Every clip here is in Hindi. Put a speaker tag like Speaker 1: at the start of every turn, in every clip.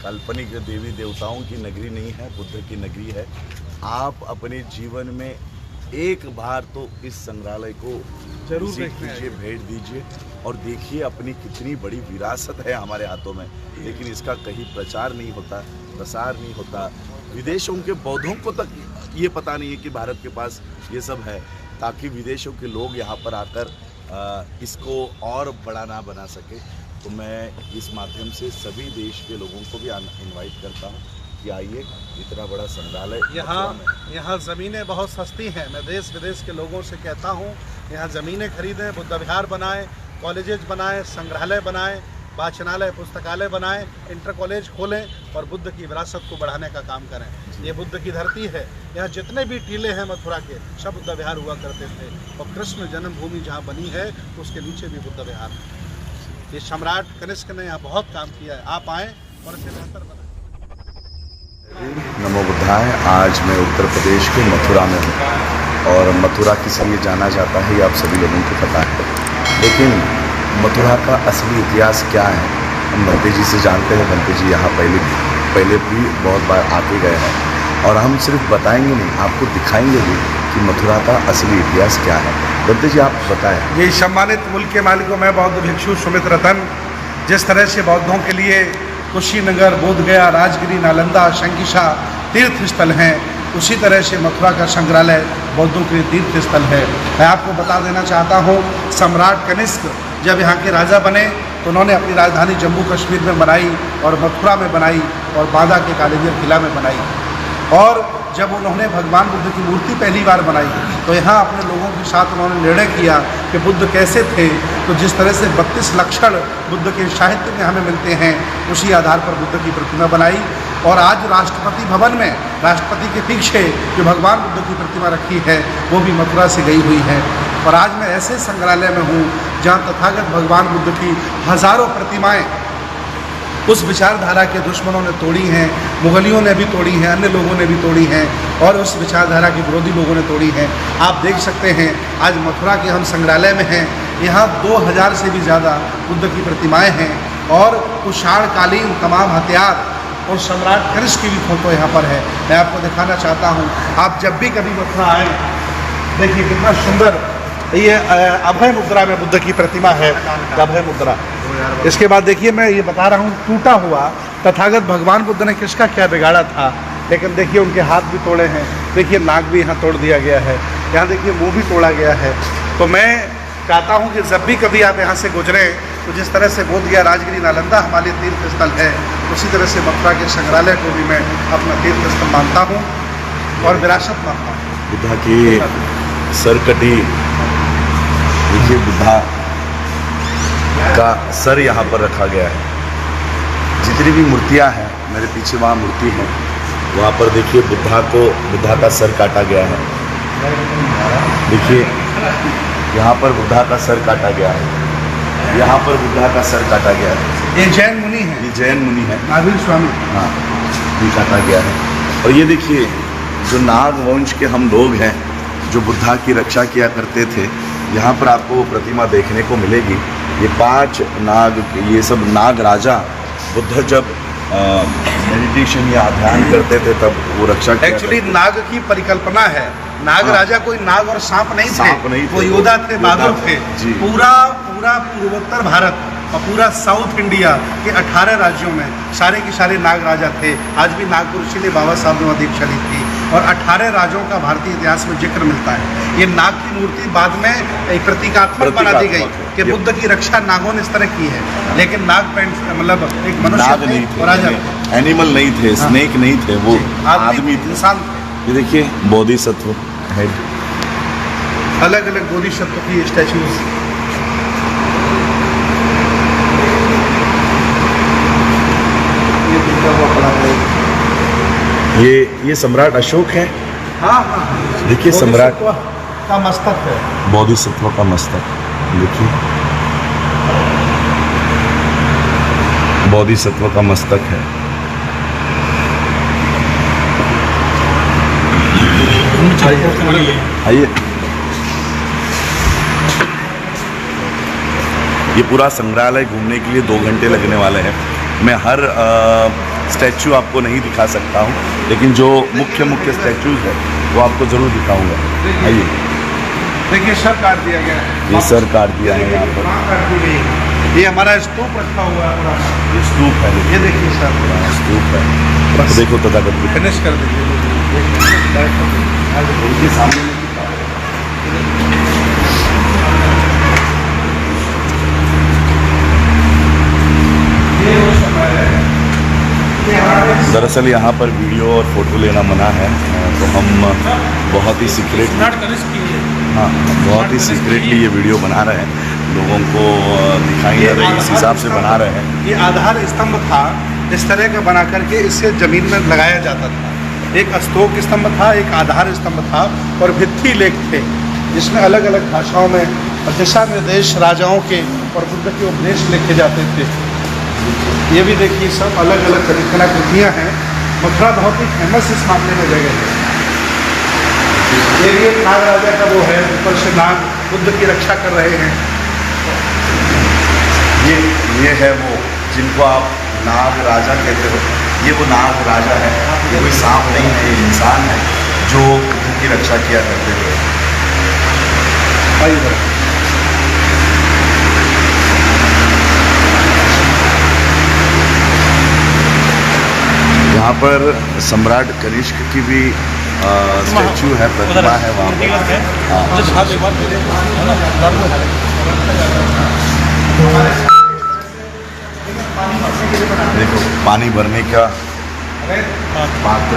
Speaker 1: काल्पनिक देवी देवताओं की नगरी नहीं है, बुद्ध की नगरी है। आप अपने जीवन में एक बार तो इस संग्रहालय को
Speaker 2: जरूर
Speaker 1: विजिट कीजिए, भेंट दीजिए और देखिए अपनी कितनी बड़ी विरासत है हमारे हाथों में, लेकिन इसका कहीं प्रचार नहीं होता, प्रसार नहीं होता। विदेशों के बौद्धों को तक ये पता नहीं है कि भारत के पास ये सब है, ताकि विदेशों के लोग यहाँ पर आकर इसको और बड़ा ना बना सके। तो मैं इस माध्यम से सभी देश के लोगों को भी इनवाइट करता हूँ कि आइए, इतना बड़ा संग्रहालय
Speaker 2: यहाँ ज़मीनें बहुत सस्ती हैं। मैं देश विदेश के लोगों से कहता हूँ यहाँ ज़मीनें खरीदें, बुद्ध विहार बनाएं, कॉलेजेस बनाएं, संग्रहालय बनाएं, वाचनालय पुस्तकालय बनाएं, इंटर कॉलेज खोलें और बुद्ध की विरासत को बढ़ाने का काम करें। ये बुद्ध की धरती है। यहाँ जितने भी टीले हैं मथुरा के, सब बुद्ध विहार हुआ करते थे और कृष्ण जन्मभूमि जहाँ बनी है उसके नीचे भी बुद्ध विहार है। ये सम्राट कनिष्क ने यहाँ बहुत काम किया है। आप आएँ और इसे बेहतर बनाएं।
Speaker 1: नमो बुद्धाय। आज मैं उत्तर प्रदेश के मथुरा में हूँ और मथुरा किस लिए जाना जाता है ये आप सभी लोगों को पता है, लेकिन मथुरा का असली इतिहास क्या है हम भंते जी से जानते हैं। भंते जी यहाँ पहले भी बहुत बार आके गए हैं और हम सिर्फ बताएंगे नहीं, आपको दिखाएंगे भी कि मथुरा का असली इतिहास क्या है। भंते जी आप बताएं।
Speaker 2: ये सम्मानित मुल्क के मालिकों में बौद्ध भिक्षु सुमित रतन, जिस तरह से बौद्धों के लिए कुशीनगर, बोधगया, राजगिरी, नालंदा, शंकिशा तीर्थ स्थल हैं, उसी तरह से मथुरा का संग्रहालय बौद्धों के लिए तीर्थ स्थल है। मैं आपको बता देना चाहता हूँ, सम्राट कनिष्क जब यहाँ के राजा बने तो उन्होंने अपनी राजधानी जम्मू कश्मीर में बनाई और मथुरा में बनाई और बांदा के कालीगढ़ किला में बनाई। और जब उन्होंने भगवान बुद्ध की मूर्ति पहली बार बनाई तो यहाँ अपने लोगों के साथ उन्होंने निर्णय किया कि बुद्ध कैसे थे। तो जिस तरह से 32 लक्षण बुद्ध के साहित्य में हमें मिलते हैं, उसी आधार पर बुद्ध की प्रतिमा बनाई। और आज राष्ट्रपति भवन में राष्ट्रपति के पीछे जो भगवान बुद्ध की प्रतिमा रखी है वो भी मथुरा से गई हुई है। और आज मैं ऐसे संग्रहालय में हूँ जहाँ तथागत भगवान बुद्ध की हज़ारों प्रतिमाएँ उस विचारधारा के दुश्मनों ने तोड़ी हैं, मुगलियों ने भी तोड़ी हैं, अन्य लोगों ने भी तोड़ी हैं और उस विचारधारा के विरोधी लोगों ने तोड़ी हैं। आप देख सकते हैं आज मथुरा के हम संग्रहालय में हैं, यहाँ 2000 से भी ज़्यादा बुद्ध की प्रतिमाएं हैं और कुषाणकालीन तमाम हथियार और सम्राट कनिष्क की भी फोटो यहाँ पर है। मैं आपको दिखाना चाहता हूँ, आप जब भी कभी मथुरा आएँ, देखिए कितना सुंदर ये अभय मुद्रा में बुद्ध की प्रतिमा है, अभय मुद्रा। इसके बाद देखिए मैं ये बता रहा हूँ, टूटा हुआ तथागत भगवान बुद्ध ने किसका क्या बिगाड़ा था, लेकिन देखिए उनके हाथ भी तोड़े हैं, देखिए नाक भी यहाँ तोड़ दिया गया है, यहाँ देखिए मुंह भी तोड़ा गया है। तो मैं चाहता हूँ कि जब भी कभी आप यहाँ से गुजरें तो जिस तरह से बोधगया, राजगिरी, नालंदा हमारे तीर्थ स्थल है, उसी तरह से मथुरा के संग्रहालय को भी मैं अपना तीर्थ स्थल मानता हूँ और विरासत मानता हूँ।
Speaker 1: बुद्धा की सरकटी, देखिए बुद्धा का सर यहाँ पर रखा गया है। जितनी भी मूर्तियाँ हैं, मेरे पीछे वहाँ मूर्ति है, वहाँ पर देखिए बुद्धा का सर काटा गया है। देखिए यहाँ पर बुद्धा का सर काटा गया है, यहाँ पर बुद्धा का सर काटा गया है।
Speaker 2: ये जैन मुनि है,
Speaker 1: ये जैन मुनि है,
Speaker 2: नाभिल स्वामी।
Speaker 1: हाँ, ये काटा गया है। और ये देखिए जो नाग वंश के हम लोग हैं जो बुद्धा की रक्षा किया करते थे, यहाँ पर आपको वो प्रतिमा देखने को मिलेगी। ये 5 नाग, ये सब नाग राजा बुद्ध जब मेडिटेशन या ध्यान करते थे तब वो रक्षा किया।
Speaker 2: एक्चुअली नाग की परिकल्पना है, नाग राजा कोई नाग और सांप नहीं थे, वो योद्धा थे, बहादुर थे। पूरा पूर्वोत्तर भारत और पूरा साउथ इंडिया के 18 राज्यों में सारे के सारे नाग राजा थे। आज भी नागपुर इसीलिए बाबा साहब ने वहाँ दीक्षा ली थी और 18 राज्यों का भारतीय इतिहास में जिक्र मिलता है। ये नाग की मूर्ति बाद में एक प्रतीकात्मक बना दी गई कि बुद्ध की रक्षा नागों ने इस तरह की है, लेकिन नाग मतलब एक मनुष्य थे और राजा
Speaker 1: एनिमल नहीं थे, स्नेक नहीं थे, वो आदमी
Speaker 2: इंसान।
Speaker 1: ये देखिए बोधिसत्व हेड,
Speaker 2: अलग अलग बोधिसत्व की स्टैचूज।
Speaker 1: ये सम्राट अशोक है।
Speaker 2: हाँ हाँ,
Speaker 1: देखिए सम्राट
Speaker 2: का मस्तक है,
Speaker 1: बोधिसत्व का मस्तक। देखिए बोधिसत्व का मस्तक है। आइए, ये पूरा संग्रहालय घूमने के लिए 2 घंटे लगने वाले हैं। मैं हर स्टैचू आपको नहीं दिखा सकता हूँ, लेकिन जो मुख्य स्टैचूज है वो आपको ज़रूर दिखाऊंगा। आइए,
Speaker 2: देखिए सर काट दिया गया है,
Speaker 1: ये सर काट दिया है यहाँ पर।
Speaker 2: काट दी गई है। ये हमारा स्तूप रखा हुआ है पूरा,
Speaker 1: ये स्तूप है,
Speaker 2: ये देखिए सर
Speaker 1: पुराना स्तूप है। तो देखो तथागत की
Speaker 2: फिनिश कर दीजिए।
Speaker 1: उनके सामने दरअसल यहाँ पर वीडियो और फोटो लेना मना है, तो हम बहुत ही सीक्रेट, हाँ बहुत ही सीक्रेटली ये वीडियो बना रहे हैं, लोगों को दिखाई दे रही इस हिसाब से बना रहे हैं।
Speaker 2: ये आधार स्तंभ था, इस तरह का बना करके इससे जमीन में लगाया जाता था। एक अस्तोक स्तंभ था, एक आधार स्तंभ था और भित्ति लेख थे, जिसमें अलग अलग भाषाओं में दिशा निर्देश राजाओं के और बुद्ध के उपदेश लिखे जाते थे। ये भी देखिए सब अलग अलग कलाकृतियाँ हैं। मथुरा बहुत ही फेमस इस मामले में जगह है। ये भी एक नाग राजा का वो है, ऊपर से नाग बुद्ध की रक्षा कर रहे हैं।
Speaker 1: ये है वो जिनको आप नाग राजा कहते हो, ये वो नाग राजा है, ये कोई सांप नहीं है, ये इंसान है जो बुद्ध की रक्षा किया करते थे। यहाँ पर सम्राट कनिष्क की भी स्टैचू है, प्रतिमा है वहाँ पर। देखो पानी भरने का पात्र,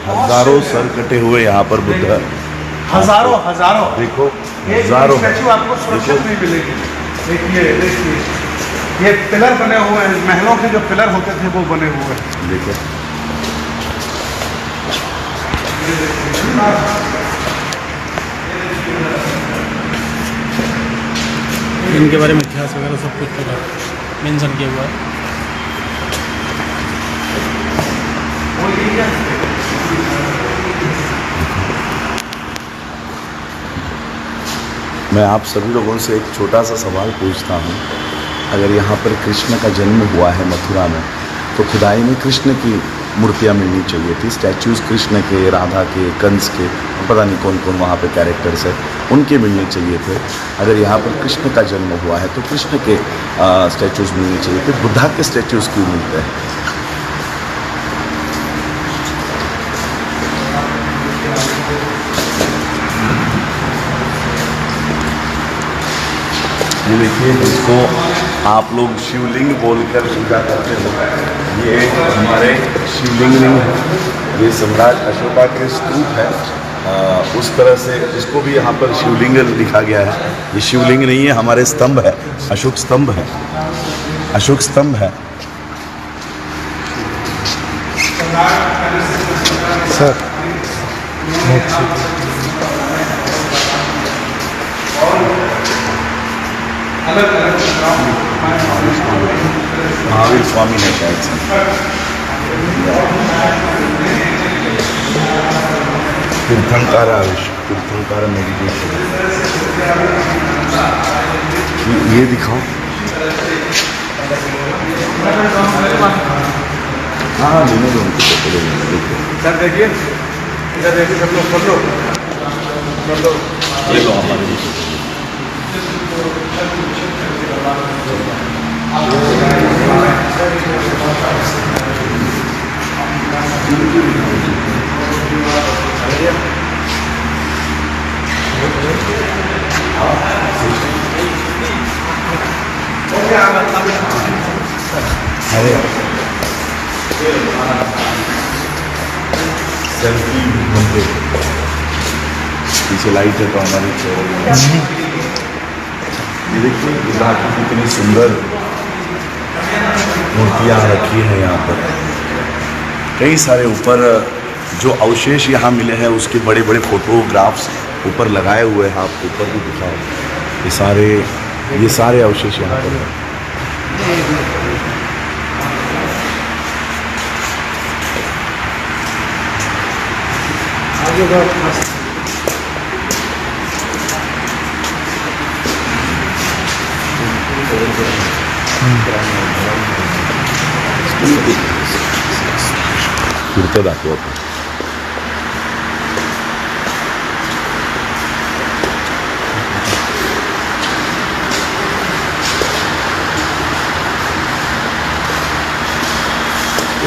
Speaker 1: हजारों सर कटे हुए यहाँ पर बुद्ध,
Speaker 2: हजारों
Speaker 1: देखो हजारों
Speaker 2: स्टैचू आपको सुरक्षित नहीं मिलेगी। देखिए ये पिलर बने हुए हैं, महलों के जो पिलर होते थे वो बने हुए हैं।
Speaker 1: देखो
Speaker 3: इनके बारे में इतिहास वगैरह सब कुछ मेंशन किया हुआ है।
Speaker 1: मैं आप सभी लोगों से एक छोटा सा सवाल पूछता हूँ, अगर यहाँ पर कृष्ण का जन्म हुआ है मथुरा में, तो खुदाई में कृष्ण की मूर्तियाँ मिलनी चाहिए थी, स्टैचूज़ कृष्ण के, राधा के, कंस के, पता नहीं कौन कौन वहाँ पे कैरेक्टर्स है, उनके मिलने चाहिए थे। अगर यहाँ पर कृष्ण का जन्म हुआ है तो कृष्ण के स्टैचूज़ मिलने चाहिए थे, बुद्धा के स्टैचूज़ क्यों मिलते हैं? ये देखिए, जिसको आप लोग शिवलिंग बोलकर पूजा करते हो, ये हमारे शिवलिंग नहीं है, ये सम्राट अशोका के स्तूप है। उस तरह से इसको भी यहाँ पर शिवलिंग लिखा गया है। ये शिवलिंग नहीं है, हमारे स्तंभ है, अशोक स्तंभ है, अशोक स्तंभ है।
Speaker 2: सर
Speaker 1: महावीर स्वामी है शायद से। तीर्थंकार मेडिटेशन, ये दिखाओ। हाँ लेने दो उनको,
Speaker 2: सर देखिए, इधर देखिए, सब लोग कर लो,
Speaker 1: ले लो हमारे। सेल्फी बनते पीछे लाइट है तो हमारी ये देखिए बुद्धा की कितनी सुंदर मूर्तियाँ रखी हैं यहाँ पर। कई सारे ऊपर जो अवशेष यहाँ मिले हैं उसके बड़े बड़े फोटोग्राफ्स ऊपर लगाए हुए हैं। आप ऊपर भी दिखाओ, ये सारे अवशेष यहाँ पर हैं। फिरतं दाखवतो.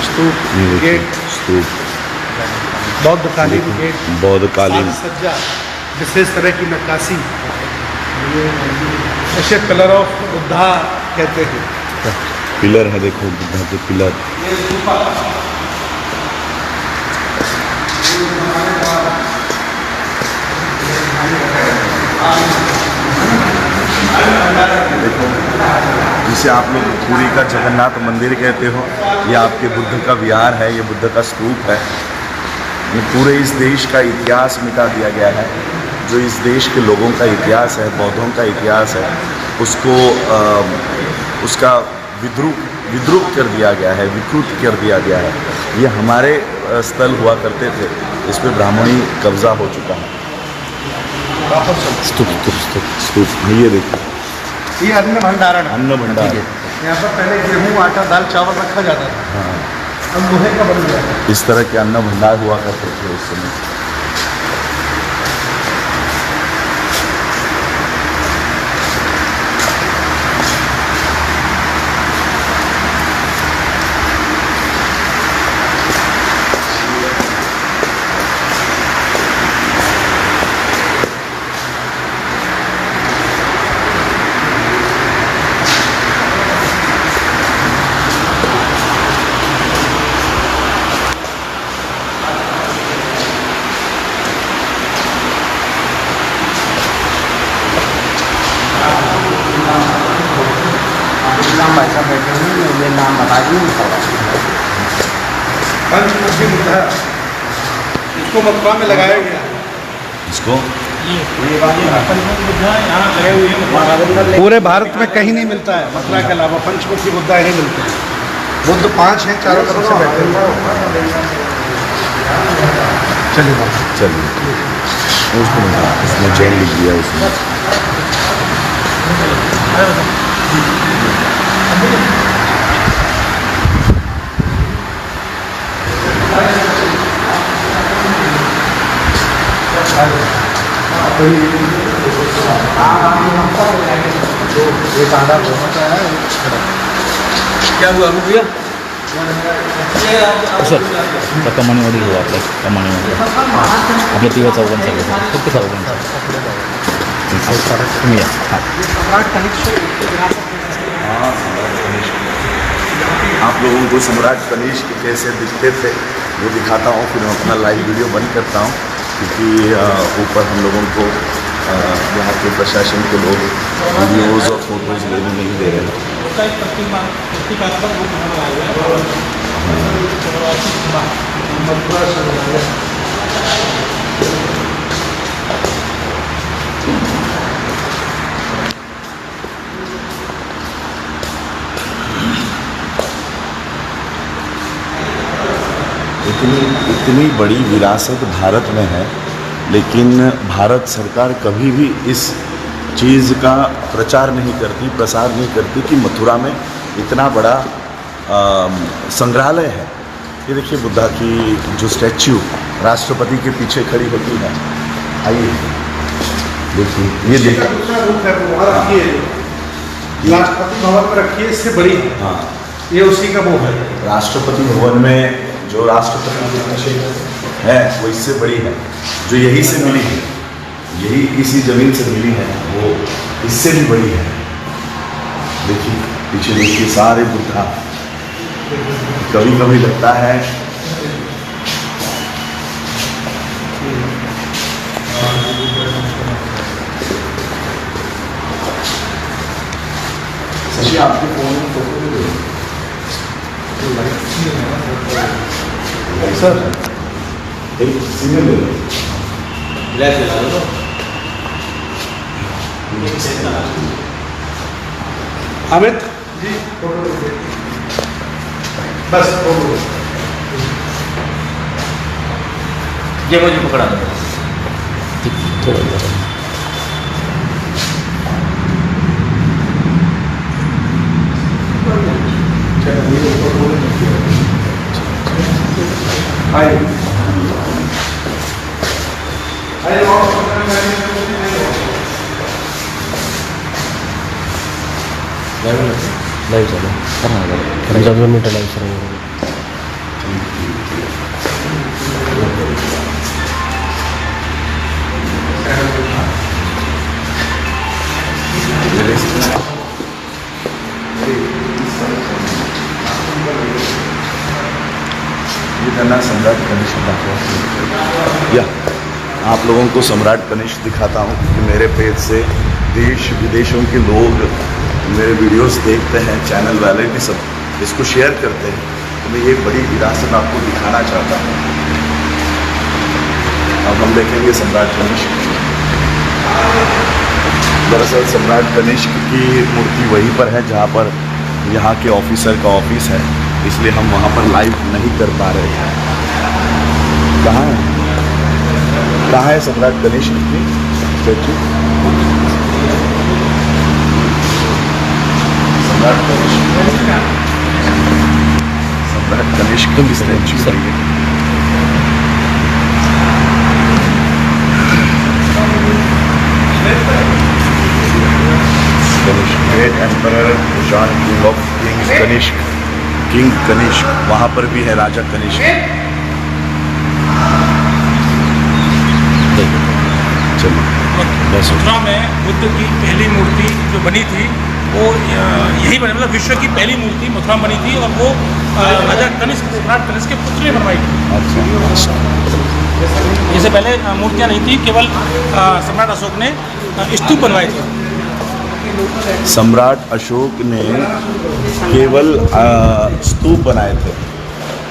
Speaker 2: स्तूप, गेट,
Speaker 1: स्तूप,
Speaker 2: बौद्धकालीन गेट,
Speaker 1: बौद्धकालीन
Speaker 2: सज्जा, विशेष तरह की नक्काशी, ऐसे पिलर ऑफ बुद्धा कहते हैं.
Speaker 1: पिलर है, देखो बुद्धा के पिलर.
Speaker 2: ये स्तूपा
Speaker 1: देखो, जिसे आप लोग पुरी का जगन्नाथ मंदिर कहते हो, ये आपके बुद्ध का विहार है, ये बुद्ध का स्तूप है. ये पूरे इस देश का इतिहास मिटा दिया गया है. जो इस देश के लोगों का इतिहास है, बौद्धों का इतिहास है, उसको उसका विद्रूप कर दिया गया है, विकृत कर दिया गया है. ये हमारे स्थल हुआ करते थे, इस पर ब्राह्मणी कब्जा हो चुका है. स्तूप ये देखो,
Speaker 2: ये अन्न भंडारण है.
Speaker 1: अन्न भंडार.
Speaker 2: यहाँ पर पहले गेहूँ, आटा, दाल, चावल रखा जाता था.
Speaker 1: हाँ,
Speaker 2: अब लोहे का बन गया है.
Speaker 1: इस तरह के अन्न भंडार हुआ करते थे उस समय.
Speaker 2: पंचमुखी बुद्धा, इसको मथुरा में लगाया गया.
Speaker 1: इसको
Speaker 2: पूरे भारत में कहीं नहीं मिलता है, मथुरा के अलावा पंचमुखी बुद्धा ही मिलते हैं. बुद्ध 5 हैं, चारों तरफ से बैठे हैं.
Speaker 1: चलिए उसको इसमें जैन लिख दिया उसमें.
Speaker 2: क्या हुआ भैया?
Speaker 3: सर आता कमानीमध्ये घेऊ आपल्या कमानीमध्ये आपल्या तिघं चौघांसाठी फक्त चौघांसाठी तुम्ही या.
Speaker 1: आप लोगों को सम्राट कनिष्क कैसे दिखते थे वो दिखाता हूँ, फिर मैं अपना लाइव वीडियो बंद करता हूँ, क्योंकि ऊपर हम लोगों को यहाँ के प्रशासन के लोग वीडियोज़ और फोटोज़ लेने नहीं दे रहे हैं. इतनी बड़ी विरासत भारत में है, लेकिन भारत सरकार कभी भी इस चीज़ का प्रचार नहीं करती, प्रसार नहीं करती कि मथुरा में इतना बड़ा संग्रहालय है. ये देखिए बुद्धा की जो स्टैच्यू राष्ट्रपति के पीछे खड़ी होती है, आइए देखिए, ये देखिए.
Speaker 2: दूसरा रूप है वो वहाँ रखी है, राष्ट्रपति भवन में रखी है, इससे बड़ी है.
Speaker 1: हाँ,
Speaker 2: ये उसी का वो है.
Speaker 1: राष्ट्रपति भवन में जो राष्ट्रपति के पीछे है वो इससे बड़ी है. जो यहीं से मिली है, यही इसी जमीन से मिली है, वो इससे भी बड़ी है. देखिए पीछे देखिए सारे बुद्धा. कभी कभी लगता है शशि आपके फोन में फोटो भी दो सर. एक सिग्नल ले लो.
Speaker 2: अमित जी फोटो बस फोटो
Speaker 4: ये मुझे पकड़ा दो।
Speaker 3: थोड़ा इधर। लाइव चालू करा 2 मिनटं लाईव्ह सर.
Speaker 1: ये करना सम्राट कनिष्क दाखवा या आप लोगों को सम्राट कनिष्क दिखाता हूँ क्योंकि मेरे पेज से देश विदेशों के लोग मेरे वीडियोस देखते हैं, चैनल वाले भी सब इसको शेयर करते हैं, तो मैं ये बड़ी विरासत आपको दिखाना चाहता हूँ. अब हम देखेंगे सम्राट कनिष्क. दरअसल सम्राट कनिष्क की मूर्ति वहीं पर है जहाँ पर यहाँ के ऑफिसर का ऑफिस है, इसलिए हम वहाँ पर लाइव नहीं कर पा रहे हैं. कहाँ है सम्राट कनिष्क की स्टैचू? सम्राट कनिष्क की statue great emperor John king of king Kanishka वहाँ पर भी है राजा कनिष्क. चलो
Speaker 5: मथुरा में बुद्ध की पहली मूर्ति जो बनी थी वो यही बनी, मतलब विश्व की पहली मूर्ति मथुरा में बनी थी और वो राजा कनिष्क सम्राट कनिष्क के पुत्र ने बनवाई थी.
Speaker 1: अच्छा.
Speaker 5: इससे पहले मूर्तियाँ नहीं थी, केवल सम्राट अशोक ने स्तूप बनवाए थे.
Speaker 1: सम्राट अशोक ने केवल स्तूप बनाए थे,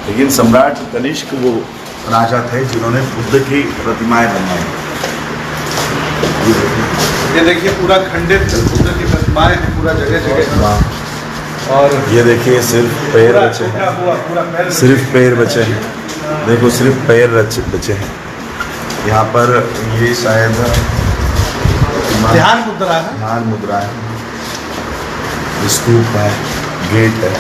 Speaker 1: लेकिन सम्राट कनिष्क वो राजा थे जिन्होंने बुद्ध की प्रतिमाएं बनवाई.
Speaker 2: ये देखिए पूरा खंडित बुद्ध की प्रतिमाएं हैं पूरा जगह जगह. और
Speaker 1: ये देखिए सिर्फ पैर बचे हैं,
Speaker 2: पूरा पैर
Speaker 1: सिर्फ पैर बचे हैं. देखो सिर्फ पैर बचे हैं यहाँ पर. ये शायद
Speaker 2: ध्यान मुद्रा है.
Speaker 1: ध्यान मुद्रा है, स्तूप है, गेट है.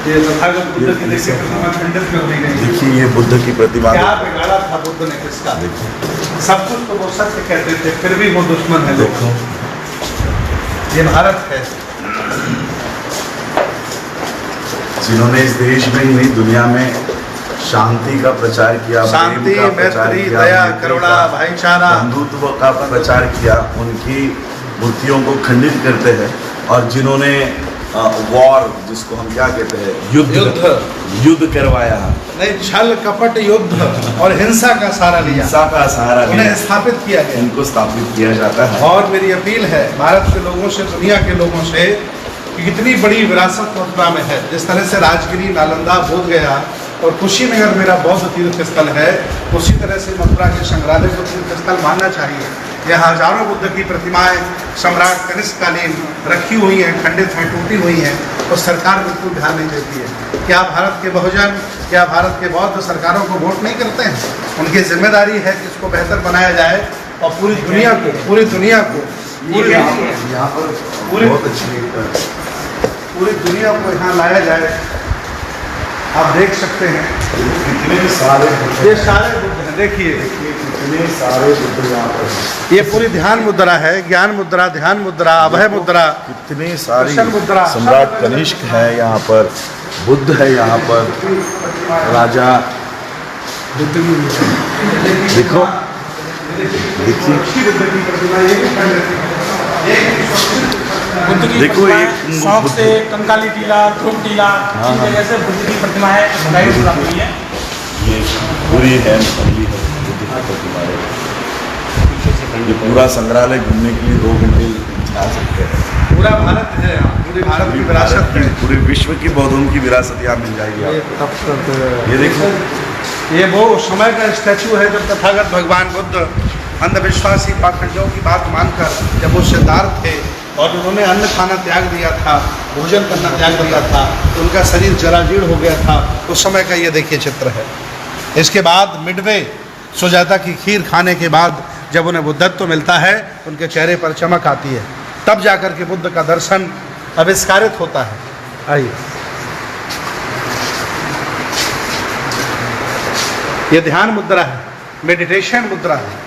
Speaker 2: ये तथागत बुद्ध की देखिए प्रतिमा खंडित कर दी गई.
Speaker 1: देखिए ये बुद्ध की प्रतिमा.
Speaker 2: क्या बिगाड़ा था बुद्ध ने किसका? सब कुछ तो वो सत्य कहते थे, फिर भी वो दुश्मन है.
Speaker 1: देखो
Speaker 2: ये भारत है
Speaker 1: जिन्होंने इस देश में ही नहीं दुनिया में शांति का प्रचार किया,
Speaker 2: शांति,
Speaker 1: प्रेम का प्रचार
Speaker 2: मैत्री,
Speaker 1: किया,
Speaker 2: दया,
Speaker 1: मैत्री
Speaker 2: करुणा,
Speaker 1: का,
Speaker 2: भाईचारा,
Speaker 1: बंधुत्व का प्रचार किया. उनकी मूर्तियों को खंडित करते हैं. और जिन्होंने वॉर, जिसको हम क्या कहते हैं, युद्ध करवाया,
Speaker 2: नहीं छल कपट युद्ध और हिंसा का सहारा लिया,
Speaker 1: हिंसा का सहारा
Speaker 2: उन्हें
Speaker 1: लिया,
Speaker 2: स्थापित किया गया.
Speaker 1: उनको स्थापित किया जाता है.
Speaker 2: और मेरी अपील है भारत के लोगों से, दुनिया के लोगों से, कि कितनी बड़ी विरासत मथुरा में है. जिस तरह से राजगिरी, नालंदा, बोधगया और कुशीनगर मेरा बौद्ध तीर्थ स्थल है, उसी तरह से मथुरा के संग्रहालय को तीर्थ स्थल मानना चाहिए. यहाँ हजारों बुद्ध की प्रतिमाएं सम्राट कनिष्ककालीन रखी हुई हैं, खंडित हैं, टूटी हुई हैं, और सरकार बिल्कुल ध्यान नहीं देती है. क्या भारत के बहुजन, क्या भारत के बौद्ध सरकारों को वोट नहीं करते हैं? उनकी जिम्मेदारी है कि इसको बेहतर बनाया जाए और पूरी दुनिया को
Speaker 1: यहाँ पर बहुत अच्छी
Speaker 2: पूरी दुनिया को यहाँ लाया जाए. आप देख सकते हैं
Speaker 1: कितने सारे
Speaker 2: ये सारे बुद्ध हैं. देखिए
Speaker 1: कितने सारे बुद्ध यहाँ पर हैं.
Speaker 2: ये पूरी ध्यान मुद्रा है, ज्ञान मुद्रा, ध्यान मुद्रा, अभय मुद्रा,
Speaker 1: कितनी सारी.
Speaker 2: कृष्ण मुद्रा.
Speaker 1: सम्राट कनिष्क है यहाँ पर, बुद्ध है यहाँ पर, राजा. देखो देखिए
Speaker 5: बुद्ध की
Speaker 1: देखो
Speaker 5: प्रतिमाएं शौक से कंकाली टीला, ध्रुव टीला, इस जगह से बुद्ध की प्रतिमाएं बनाई हुई है.
Speaker 1: ये पूरी है बुद्ध की प्रतिमा है. ये पूरा संग्रहालय घूमने के लिए 2 घंटे जा सकते हैं.
Speaker 2: पूरा भारत है यहाँ, पूरी भारत की विरासत है.
Speaker 1: पूरे विश्व की बौद्धों की विरासत यहाँ मिल जाएगी आपको. ये देखो
Speaker 2: ये वो समय का स्टैचू है जब तथागत भगवान बुद्ध अंधविश्वासी पाखंडियों की बात मानकर जब वो सिद्धार्थ थे और उन्होंने अन्न खाना त्याग दिया था, भोजन करना त्याग दिया था, तो उनका शरीर जराजीर्ण हो गया था, उस समय का ये देखिए चित्र है। इसके बाद मिडवे सुजाता की खीर खाने के बाद जब उन्हें बुद्धत्व मिलता है, उनके चेहरे पर चमक आती है, तब जाकर के बुद्ध का दर्शन आविष्कारित होता है। आइए, ये ध्यान मुद्रा है, मेडिटेशन मुद्रा है।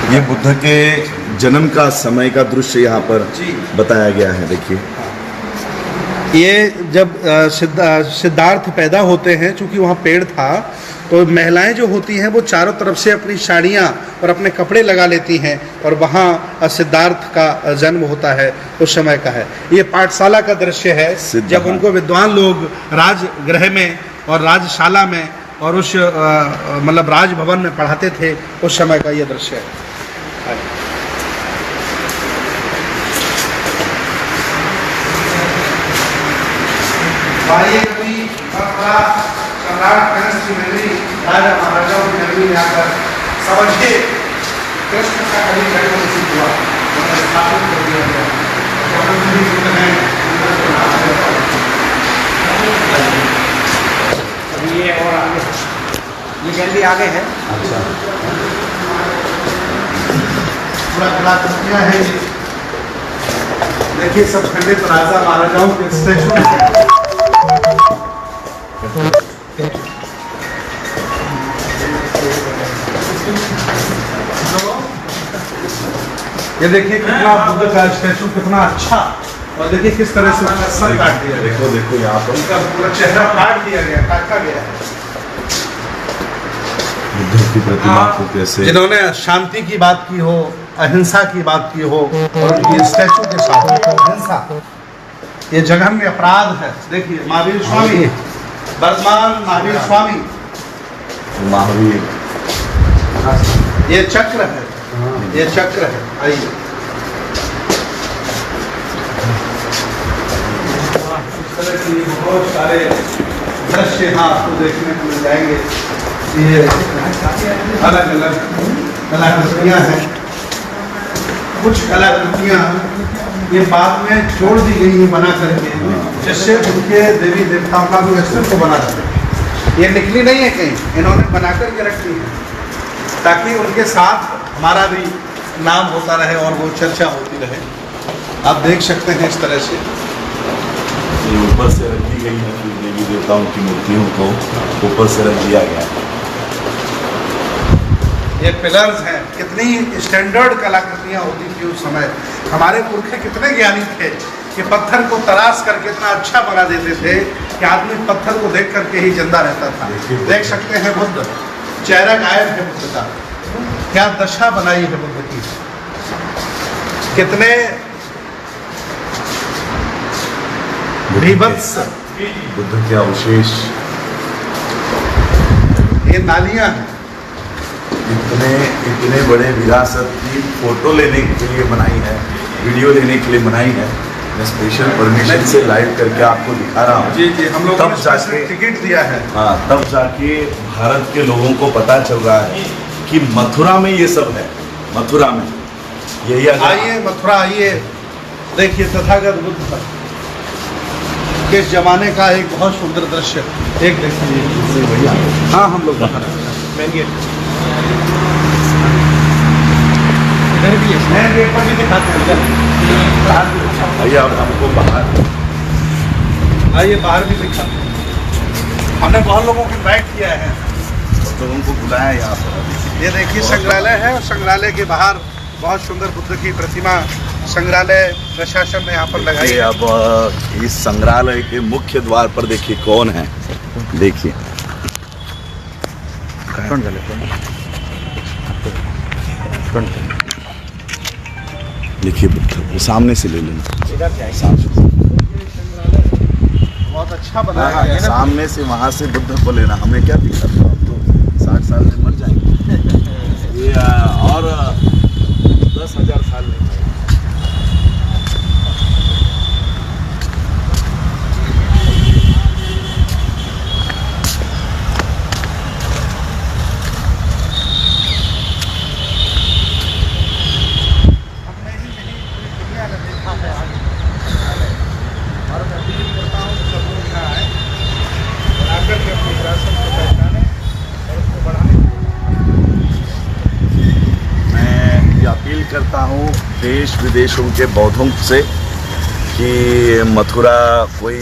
Speaker 1: ये बुद्ध के जन्म का समय का दृश्य यहाँ पर बताया गया है। देखिए,
Speaker 2: ये जब सिद्धार्थ पैदा होते हैं, चूंकि वहाँ पेड़ था, तो महिलाएं जो होती हैं वो चारों तरफ से अपनी साड़ियाँ और अपने कपड़े लगा लेती हैं, और वहाँ सिद्धार्थ का जन्म होता है, उस समय का है। ये पाठशाला का दृश्य है, जब उनको विद्वान लोग राजगृह में और राजशाला में और उस मतलब राजभवन में पढ़ाते थे, उस समय का ये दृश्य है। सम्राट कनिष्क की नगरी, राजा महाराजाओं की नगरी में आकर समझिए कृष्ण का कभी जन्म नहीं हुआ, उन्हें स्थापित कर दिया गया। अभी ये और आगे, ये जल्दी आगे है। अच्छा, पूरा कलाकृतियाँ हैं। देखिए, सब खंडित राजा महाराजाओं के स्टेचू। ये देखिए कितना बुद्ध का स्टैचू कितना अच्छा, और देखिए किस तरह से उसका सर काट दिया।
Speaker 1: देखो देखो यहाँ पर
Speaker 2: उनका पूरा चेहरा काट दिया गया, काटा गया है।
Speaker 1: बुद्ध की प्रतिमा को कैसे,
Speaker 2: जिन्होंने शांति की बात की हो, अहिंसा की बात की हो, और उनकी स्टैचू के साथ अहिंसा, ये जघन्य अपराध है। देखिए, महावीर स्वामी, वर्तमान महावीर स्वामी,
Speaker 1: महावीर,
Speaker 2: ये चक्र है, ये चक्र है। आइए, इस तरह की बहुत सारे दृश्य यहाँ आपको देखने को मिल जाएंगे। ये अलग अलग कलाकृतियाँ हैं। कुछ कलाकृतियाँ ये बाद में जोड़ दी गई हैं बना करके, जिससे उनके देवी देवताओं का भी अस्तित्व बना रहे। ये निकली नहीं है कहीं, इन्होंने बना करके रखी है, ताकि उनके साथ हमारा भी नाम होता रहे और वो चर्चा होती रहे। आप देख सकते हैं इस तरह से
Speaker 1: ये ऊपर से रख दी गई है, देवी देवताओं की मूर्तियों को ऊपर से रख दिया गया।
Speaker 2: ये पिलर्स हैं। कितनी स्टैंडर्ड कलाकृतियाँ होती थी उस समय। हमारे पुरखे कितने ज्ञानी थे कि पत्थर को तराश करके इतना अच्छा बना देते थे कि आदमी पत्थर को देख करके ही जिंदा रहता था। देख सकते हैं बुद्ध, चेहरा गायब है बुद्ध का, क्या दशा बनाई है बुद्ध की। कितने बीभत्स
Speaker 1: बुद्ध के अवशेष,
Speaker 2: ये नालियाँ हैं।
Speaker 1: इतने बड़े विरासत की फोटो लेने के लिए बनाई है, वीडियो लेने के लिए बनाई है। मैं स्पेशल परमिशन से लाइव करके आपको दिखा रहा हूँ।
Speaker 2: जी जी, हम लोग
Speaker 1: तब जाके
Speaker 2: टिकट दिया है।
Speaker 1: हाँ, तब जाके भारत के लोगों को पता चल रहा है कि मथुरा में ये सब है। मथुरा में यही
Speaker 2: आइए, मथुरा आइए, देखिए तथागत बुद्ध के जमाने का एक बहुत सुंदर दृश्य। एक देखिए भैया, हाँ हम लोग मेन गेट, इधर भी है, मेन गेट पर भी दिखाते हैं।
Speaker 1: भैया अब हमको बाहर
Speaker 2: आइए, बाहर भी दिखाते हैं। हमने बहुत लोगों को इन्वाइट किया है,
Speaker 1: लोगों को बुलाया यहाँ पर।
Speaker 2: ये देखिए संग्रहालय है, और संग्रहालय के बाहर बहुत सुंदर बुद्ध की प्रतिमा संग्रहालय प्रशासन ने यहाँ पर लगाई है।
Speaker 1: अब इस संग्रहालय के मुख्य द्वार पर देखिए कौन है। देखिए देखिए बुद्ध को सामने से ले लेना,
Speaker 2: बहुत अच्छा बनाया है।
Speaker 1: सामने से वहाँ से बुद्ध को लेना। हमें क्या दिक्कत है, हम तो 60 साल में मर जाएंगे, ये और 10,000 साल में। मेरी अपील करता हूँ देश विदेशों के बौद्धों से कि मथुरा कोई